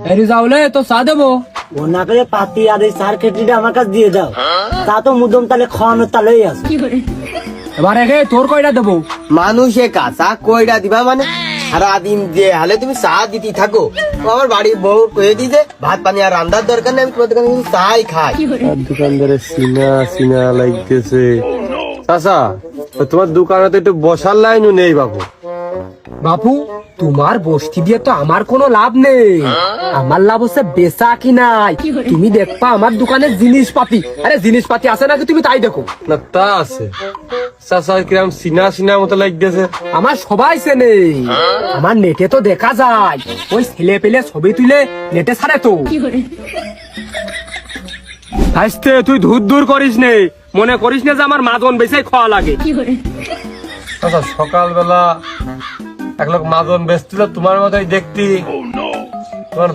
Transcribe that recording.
রিজাউলে তো চা দেবো। ও না করে পাতি আর এই সার খেটলিটা আমার কাছে দিয়ে দাও। তা তো মুদম তালে খাওয়ানোর তালেই আছে। এবারে গে তোর কয়টা দেবো? মানুষে কাঁচা কইরা দিবা মানে সারাদিন যে হালে তুমি চা দিতে থাকো। ও আমার বাড়ির বউ কয়ে দিতে ভাত পানি আর রান্নার দরকার নেই, আমি তোমার দোকানে কিন্তু চাই খাই। দোকানদারের সিনা সিনা লাগতেছে। চাচা, তোমার দোকানে তো একটু বসার লাইনও নেই বাবু। বাপু, তোমার বস্তি দিয়ে তো আমার কোনো লাভ নেই। আমার লাভ হচ্ছে বেচা কি নাই। তুমি দেখবা আমার দোকানের জিনিসপাতি, আরে জিনিসপাতি আছে নাকি তুমি তাই দেখো। না তা আছে, চাচা কিরম সিনা সিনা মতো লাগতেছে। আমার সবাই চেনে, আমার নেটে তো দেখা যায়। ওই ছেলে পেলে ছবি তুলে নেটে ছাড়ে তো। হাসতে তুই ধুর ধুর করিস নে, মনে করিস না যে আমার মাজন বেচাই খাওয়া লাগে। চাচা সকালবেলা এক লোক মাজন বেচছিল তোমার মতোই দেখতি। তোমার